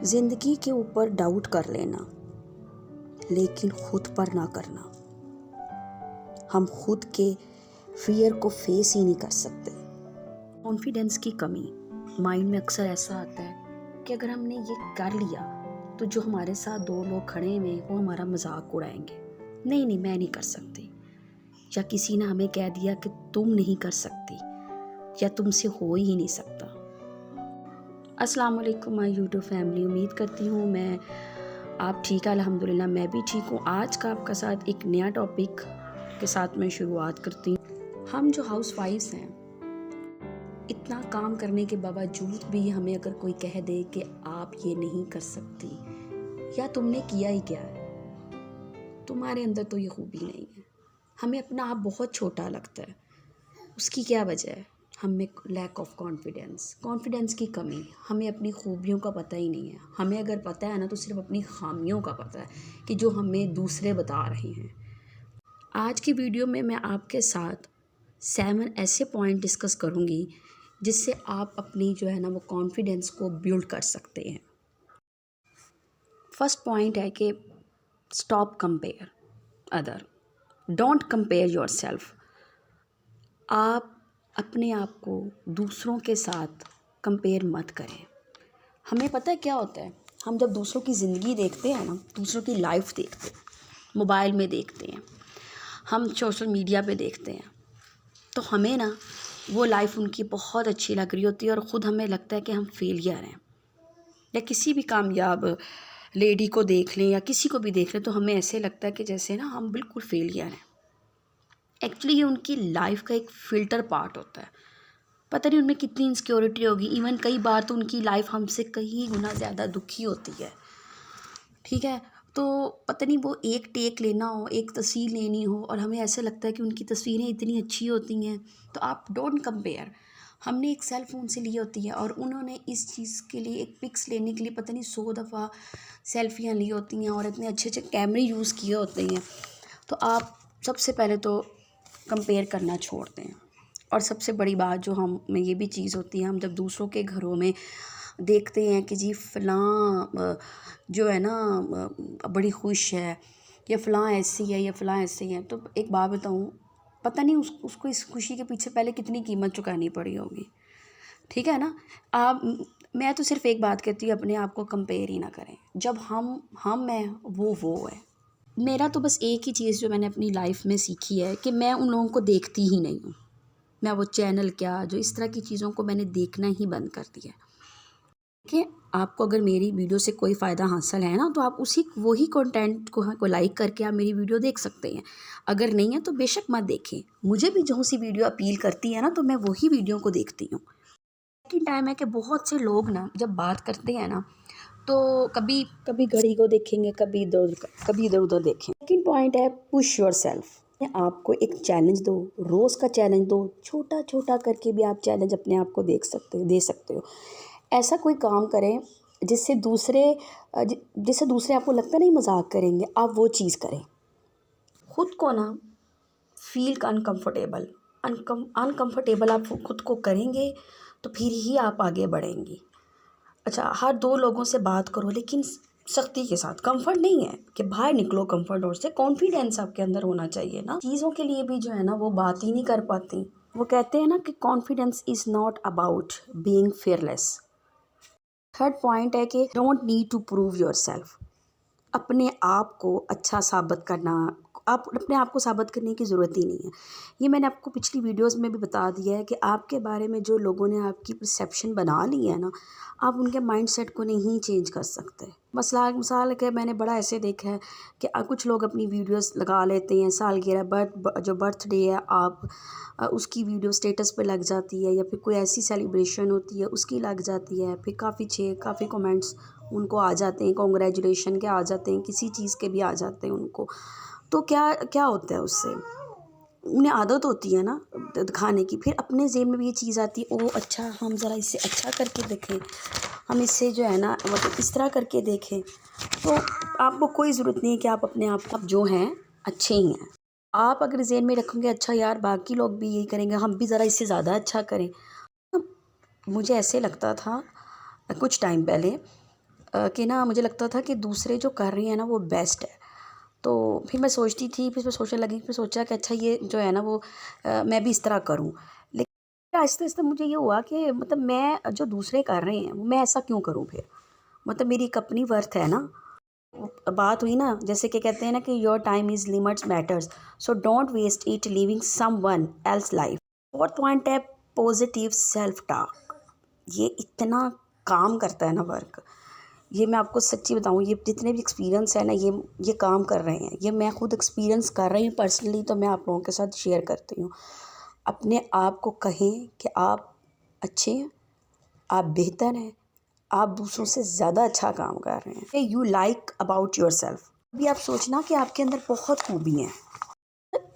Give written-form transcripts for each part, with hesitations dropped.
ज़िंदगी के ऊपर डाउट कर लेना, लेकिन खुद पर ना करना। हम खुद के फियर को फेस ही नहीं कर सकते। कॉन्फिडेंस की कमी माइंड में अक्सर ऐसा आता है कि अगर हमने ये कर लिया तो जो हमारे साथ दो लोग खड़े हुए वो हमारा मजाक उड़ाएंगे। नहीं, मैं नहीं कर सकती, या किसी ने हमें कह दिया कि तुम नहीं कर सकती या तुमसे हो ही नहीं सकता। अस्सलाम वालेकुम माय यूट्यूब फैमिली, उम्मीद करती हूँ मैं आप ठीक है। अल्हम्दुलिल्लाह मैं भी ठीक हूँ। आज का आपका साथ एक नया टॉपिक के साथ मैं शुरुआत करती हूँ। हम जो हाउस वाइफ्स हैं, इतना काम करने के बावजूद भी हमें अगर कोई कह दे कि आप ये नहीं कर सकती या तुमने किया ही क्या है, तुम्हारे अंदर तो ये खूबी नहीं है, हमें अपना आप बहुत छोटा लगता है। उसकी क्या वजह है? हमें लैक ऑफ कॉन्फिडेंस की कमी। हमें अपनी खूबियों का पता ही नहीं है। हमें अगर पता है ना तो सिर्फ अपनी खामियों का पता है कि जो हमें दूसरे बता रहे हैं। आज की वीडियो में मैं आपके साथ 7 ऐसे पॉइंट डिस्कस करूंगी जिससे आप अपनी जो है ना वो कॉन्फिडेंस को बिल्ड कर सकते हैं। फर्स्ट पॉइंट है कि stop compare other, don't compare yourself. आप अपने आप को दूसरों के साथ कंपेयर मत करें। हमें पता है क्या होता है, हम जब दूसरों की ज़िंदगी देखते हैं ना, दूसरों की लाइफ देखते हैं, मोबाइल में देखते हैं, हम सोशल मीडिया पे देखते हैं, तो हमें ना वो लाइफ उनकी बहुत अच्छी लग रही होती है और ख़ुद हमें लगता है कि हम फेलियर हैं। या किसी भी कामयाब लेडी को देख लें या किसी को भी देख लें तो हमें ऐसे लगता है कि जैसे ना हम बिल्कुल फेलियर हैं। एक्चुअली ये उनकी लाइफ का एक फ़िल्टर पार्ट होता है। पता नहीं उनमें कितनी इनसिक्योरिटी होगी। इवन कई बार तो उनकी लाइफ हमसे कई गुना ज़्यादा दुखी होती है। ठीक है, तो पता नहीं वो एक टेक लेना हो, एक तस्वीर लेनी हो और हमें ऐसा लगता है कि उनकी तस्वीरें इतनी अच्छी होती हैं। तो आप डोंट कंपेयर। हमने एक सेल फ़ोन से ली होती है और उन्होंने इस चीज़ के लिए, एक पिक्स लेने के लिए पता नहीं 100 दफ़ा सेल्फियाँ ली होती हैं और इतने अच्छे अच्छे कैमरे यूज़ किए होते हैं। तो आप सबसे पहले तो कंपेयर करना छोड़ दें। और सबसे बड़ी बात जो हम में ये भी चीज़ होती है, हम जब दूसरों के घरों में देखते हैं कि जी फ़लाँ जो है ना बड़ी खुश है या फ़लाँ ऐसी है या फ़लाँ ऐसे हैं, तो एक बात बताऊँ, पता नहीं उसको इस खुशी के पीछे पहले कितनी कीमत चुकानी पड़ी होगी। ठीक है ना। आप मैं तो सिर्फ एक बात कहती हूँ, अपने आप को कंपेयर ही ना करें। जब हम हैं वो है। मेरा तो बस एक ही चीज़ जो मैंने अपनी लाइफ में सीखी है कि मैं उन लोगों को देखती ही नहीं हूँ। मैं वो चैनल क्या, जो इस तरह की चीज़ों को मैंने देखना ही बंद कर दिया। कि आपको अगर मेरी वीडियो से कोई फ़ायदा हासिल है ना तो आप वही कंटेंट को लाइक करके आप मेरी वीडियो देख सकते हैं। अगर नहीं है तो बेशक मत देखें। मुझे भी जो सी वीडियो अपील करती है ना तो मैं वही वीडियो को देखती हूँ। लेकिन टाइम है कि बहुत से लोग ना जब बात करते हैं ना तो कभी कभी घड़ी को देखेंगे, कभी इधर उधर देखें। सेकंड पॉइंट है पुश योरसेल्फ। आपको एक चैलेंज दो, रोज़ का चैलेंज दो, छोटा छोटा करके भी आप चैलेंज अपने आप को दे सकते हो। ऐसा कोई काम करें जिससे दूसरे आपको लगता नहीं मजाक करेंगे, आप वो चीज़ करें। खुद को ना फील अनकंफर्टेबल आप खुद को करेंगे तो फिर ही आप आगे बढ़ेंगी। अच्छा, हर 2 लोगों से बात करो लेकिन सख्ती के साथ। कंफर्ट नहीं है कि बाहर निकलो कंफर्ट जोन से, कॉन्फिडेंस आपके अंदर होना चाहिए ना। चीज़ों के लिए भी जो है ना वो बात ही नहीं कर पाती। वो कहते हैं ना कि confidence is not about being fearless. Third point है कि don't need to prove yourself. अपने आप को अच्छा साबित करना, आप अपने आप को साबित करने की ज़रूरत ही नहीं है। ये मैंने आपको पिछली वीडियोस में भी बता दिया है कि आपके बारे में जो लोगों ने आपकी परसेप्शन बना ली है ना, आप उनके माइंडसेट को नहीं चेंज कर सकते। मिसाल के मैंने बड़ा ऐसे देखा है कि कुछ लोग अपनी वीडियोस लगा लेते हैं, सालगिरह जो बर्थडे है आप उसकी वीडियो स्टेटस पे लग जाती है, या फिर कोई ऐसी सेलिब्रेशन होती है उसकी लग जाती है, फिर काफ़ी कमेंट्स उनको आ जाते हैं, कॉन्ग्रेचुलेशन के आ जाते हैं, किसी चीज़ के भी आ जाते हैं उनको। तो क्या क्या होता है उससे, उन्हें आदत होती है ना दिखाने की। फिर अपने ज़हन में भी ये चीज़ आती है, ओह अच्छा हम ज़रा इससे अच्छा करके देखें, हम इससे जो है ना मतलब इस तरह करके देखें। तो आपको कोई ज़रूरत नहीं है कि आप अपने आप जो हैं अच्छे ही हैं। आप अगर ज़हन में रखेंगे अच्छा यार बाकी लोग भी यही करेंगे, हम भी ज़रा इससे ज़्यादा अच्छा करें। तो मुझे ऐसे लगता था कुछ टाइम पहले कि ना मुझे लगता था कि दूसरे जो कर रही हैं ना वो बेस्ट है। तो फिर मैं सोचती थी, फिर मैं सोचने लगी, फिर सोचा कि अच्छा ये जो है ना वो मैं भी इस तरह करूँ। लेकिन आहिस्ता-आहिस्ता मुझे ये हुआ कि मतलब मैं जो दूसरे कर रहे हैं, वो मैं ऐसा क्यों करूँ फिर? मतलब मेरी एक अपनी वर्थ है ना। बात हुई ना, जैसे कि कहते हैं ना कि your time is limits matters, so don't waste it living someone else life. Fourth point है पॉजिटिव सेल्फ टॉक। ये इतना काम करता है ना वर्क। ये मैं आपको सच्ची बताऊँ, ये जितने भी एक्सपीरियंस है ना, ये काम कर रहे हैं। ये मैं खुद एक्सपीरियंस कर रही हूँ पर्सनली, तो मैं आप लोगों के साथ शेयर करती हूँ। अपने आप को कहें कि आप अच्छे हैं, आप बेहतर हैं, आप दूसरों से ज़्यादा अच्छा काम कर रहे हैं। You like about yourself. अभी आप सोचना कि आपके अंदर बहुत खूबी हैं।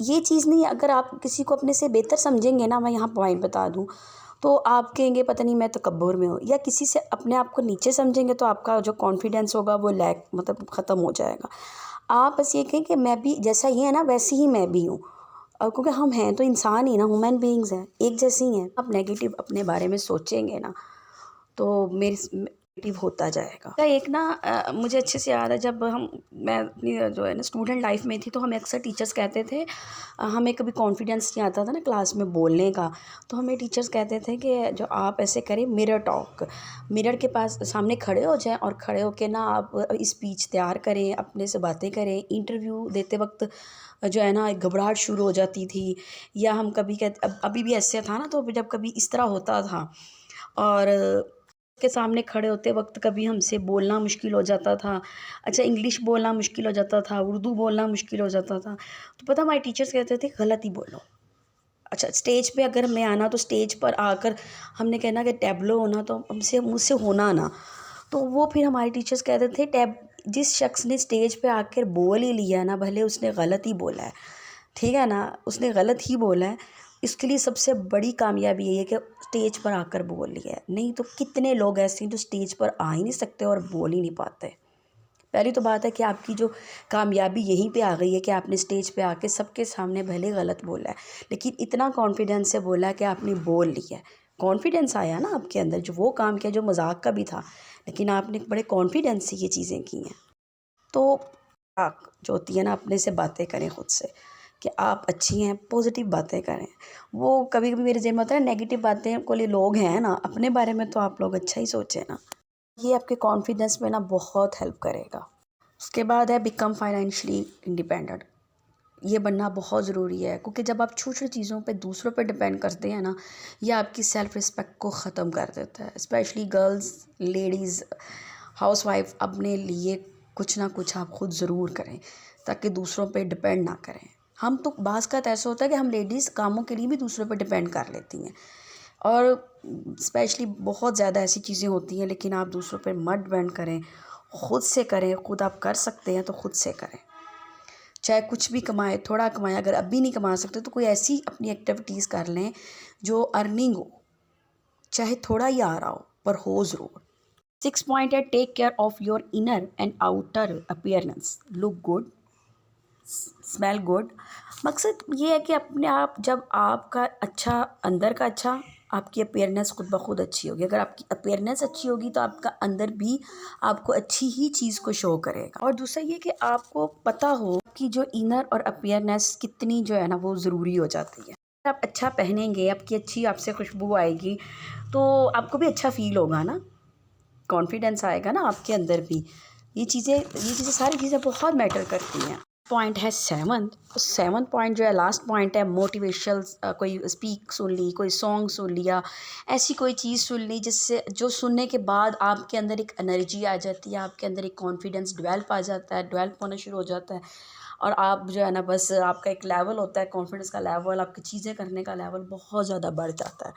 ये चीज़ नहीं है, अगर आप किसी को अपने से बेहतर समझेंगे ना, मैं यहाँ पॉइंट बता दूँ, तो आप कहेंगे पता नहीं मैं तकब्बुर में हूँ, या किसी से अपने आप को नीचे समझेंगे तो आपका जो कॉन्फिडेंस होगा वो लैक मतलब ख़त्म हो जाएगा। आप बस ये कहें कि मैं भी जैसा ये है ना वैसे ही मैं भी हूँ। और क्योंकि हम हैं तो इंसान ही ना, ह्यूमन बीइंग्स हैं, एक जैसे ही हैं। आप नेगेटिव अपने बारे में सोचेंगे ना तो मेरी नेगेटिव होता जाएगा। तो एक ना मुझे अच्छे से याद है, जब मैं अपनी जो है ना स्टूडेंट लाइफ में थी, तो हमें अक्सर टीचर्स कहते थे, हमें कभी कॉन्फिडेंस नहीं आता था ना क्लास में बोलने का, तो हमें टीचर्स कहते थे कि जो आप ऐसे करें मिरर टॉक, मिरर के पास सामने खड़े हो जाएं और खड़े होकर ना आप स्पीच तैयार करें, अपने से बातें करें। इंटरव्यू देते वक्त जो है ना घबराहट शुरू हो जाती थी, या हम कभी कहते अभी भी ऐसे था ना, तो जब कभी इस तरह होता था और के सामने खड़े होते वक्त कभी हमसे बोलना मुश्किल हो जाता था। अच्छा, इंग्लिश बोलना मुश्किल हो जाता था, उर्दू बोलना मुश्किल हो जाता था। तो पता हमारे टीचर्स कहते थे गलत ही बोलो। अच्छा, स्टेज पे अगर मैं आना तो स्टेज पर आकर हमने कहना कि टैब्लो होना, तो हमसे मुझसे होना ना। तो वो फिर हमारे टीचर्स कहते थे टैब जिस शख्स ने स्टेज पे आकर बोल ही लिया ना, भले उसने गलत ही बोला है, ठीक है ना, उसने गलत ही बोला है, इसके लिए सबसे बड़ी कामयाबी यही है कि स्टेज पर आकर बोल लिया है। नहीं तो कितने लोग ऐसे हैं जो स्टेज पर आ ही नहीं सकते और बोल ही नहीं पाते। पहली तो बात है कि आपकी जो कामयाबी यहीं पे आ गई है कि आपने स्टेज पे आके सबके सामने भले गलत बोला है, लेकिन इतना कॉन्फिडेंस से बोला है कि आपने बोल लिया है। कॉन्फिडेंस आया ना आपके अंदर, जो वो काम किया जो मजाक का भी था, लेकिन आपने बड़े कॉन्फिडेंस से ये चीज़ें की हैं। तो आप जो होती है ना, अपने से बातें करें खुद से कि आप अच्छी हैं, पॉजिटिव बातें करें। वो कभी कभी मेरे जेब में होता है नेगेटिव बातें को लिए लोग हैं ना, अपने बारे में तो आप लोग अच्छा ही सोचें ना। ये आपके कॉन्फिडेंस में ना बहुत हेल्प करेगा। उसके बाद है बिकम फाइनेंशियली इंडिपेंडेंट। ये बनना बहुत ज़रूरी है, क्योंकि जब आप छोटी-छोटी चीज़ों पे दूसरों पे डिपेंड करते हैं ना, ये आपकी सेल्फ़ रिस्पेक्ट को ख़त्म कर देता है। स्पेशली गर्ल्स, लेडीज़, हाउसवाइफ़, अपने लिए कुछ ना कुछ आप खुद ज़रूर करें, ताकि दूसरों पे डिपेंड ना करें। हम तो बाज़ का ऐसा होता है कि हम लेडीज़ कामों के लिए भी दूसरों पे डिपेंड कर लेती हैं, और स्पेशली बहुत ज़्यादा ऐसी चीज़ें होती हैं, लेकिन आप दूसरों पे मत डिपेंड करें, खुद से करें। खुद आप कर सकते हैं तो खुद से करें। चाहे कुछ भी कमाएँ, थोड़ा कमाएँ, अगर अभी नहीं कमा सकते तो कोई ऐसी अपनी एक्टिविटीज़ कर लें जो अर्निंग हो, चाहे थोड़ा ही आ रहा हो पर हो ज़रूर। 6 पॉइंट है take care of your inner and outer appearance, look good, smell good. मकसद ये है कि अपने आप जब आपका अच्छा अंदर का अच्छा, आपकी अपीयरनेस खुद ब खुद अच्छी होगी। अगर आपकी अपीयरनेस अच्छी होगी तो आपका अंदर भी आपको अच्छी ही चीज़ को शो करेगा। और दूसरा ये कि आपको पता हो कि जो इनर और अपीयरनेस कितनी जो है ना वो ज़रूरी हो जाती है। अगर आप अच्छा पहनेंगे, आपकी अच्छी आपसे खुशबू आएगी, तो आपको भी अच्छा फ़ील होगा ना, कॉन्फिडेंस आएगा ना आपके अंदर भी। ये चीज़ें सारी चीज़ें बहुत मैटर करती हैं। पॉइंट है सेवन्थ, तो सेवन्थ पॉइंट जो है लास्ट पॉइंट है मोटिवेशनल। कोई स्पीक सुन ली, कोई सॉन्ग सुन लिया, ऐसी कोई चीज़ सुन ली जिससे जो सुनने के बाद आपके अंदर एक एनर्जी आ जाती है, आपके अंदर एक कॉन्फिडेंस डेवलप आ जाता है, डेवलप होना शुरू हो जाता है, और आप जो है ना बस आपका एक लेवल होता है कॉन्फिडेंस का लेवल, आपकी चीज़ें करने का लेवल बहुत ज़्यादा बढ़ जाता है।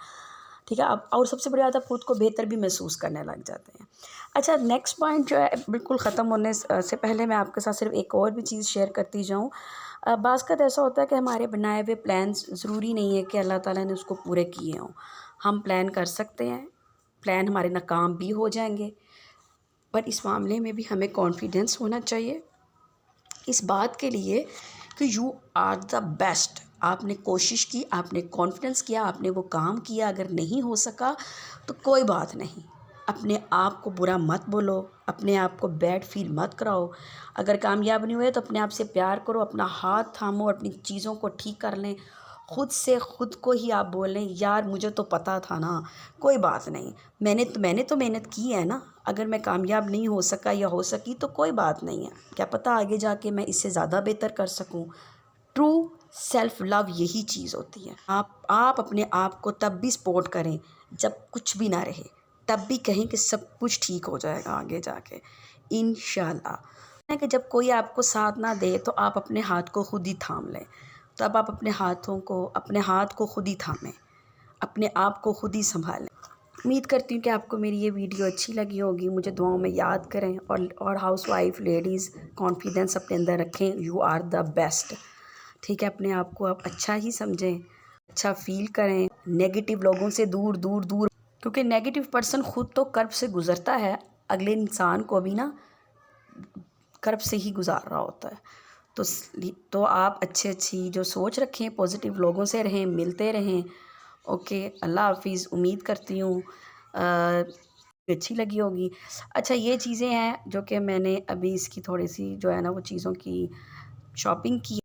ठीक है, आप और सबसे बड़ी बात आप खुद को बेहतर भी महसूस करने लग जाते हैं। अच्छा, नेक्स्ट पॉइंट जो है बिल्कुल ख़त्म होने से पहले मैं आपके साथ सिर्फ एक और भी चीज़ शेयर करती जाऊँ। बाज़ ऐसा होता है कि हमारे बनाए हुए प्लान्स ज़रूरी नहीं है कि अल्लाह ताला ने उसको पूरे किए हों। हम प्लान कर सकते हैं, प्लान हमारे नाकाम भी हो जाएंगे, पर इस मामले में भी हमें कॉन्फिडेंस होना चाहिए इस बात के लिए कि यू आर द बेस्ट। आपने कोशिश की, आपने कॉन्फिडेंस किया, आपने वो काम किया, अगर नहीं हो सका तो कोई बात नहीं, अपने आप को बुरा मत बोलो, अपने आप को बैड फील मत कराओ। अगर कामयाब नहीं हुए तो अपने आप से प्यार करो, अपना हाथ थामो, अपनी चीज़ों को ठीक कर लें। खुद से खुद को ही आप बोलें, यार मुझे तो पता था ना, कोई बात नहीं, मैंने तो मेहनत की है ना। अगर मैं कामयाब नहीं हो सका या हो सकी तो कोई बात नहीं है, क्या पता आगे जाके मैं इससे ज़्यादा बेहतर कर सकूं। ट्रू सेल्फ लव यही चीज़ होती है। आप अपने आप को तब भी सपोर्ट करें जब कुछ भी ना रहे, तब भी कहें कि सब कुछ ठीक हो जाएगा आगे जाके इंशाल्लाह। कि जब कोई आपको साथ ना दे तो आप अपने हाथ को खुद ही थाम लें। तब आप अपने हाथ को खुद ही थामें, अपने आप को खुद ही संभालें। उम्मीद करती हूँ कि आपको मेरी ये वीडियो अच्छी लगी होगी। मुझे दुआओं में याद करें और हाउसवाइफ लेडीज़ कॉन्फिडेंस अपने अंदर रखें। You are the best. ठीक है, अपने आप को आप अच्छा ही समझें, अच्छा फील करें। नेगेटिव लोगों से दूर दूर दूर, क्योंकि नेगेटिव पर्सन खुद तो कर्ब से गुज़रता है, अगले इंसान को भी ना कर्ब से ही गुजार रहा होता है। तो आप अच्छी जो सोच रखें, पॉजिटिव लोगों से रहें, मिलते रहें। ओके, अल्लाह हाफिज़। उम्मीद करती हूँ अच्छी लगी होगी। अच्छा, ये चीज़ें हैं जो कि मैंने अभी इसकी थोड़ी सी जो है ना वो चीज़ों की शॉपिंग की।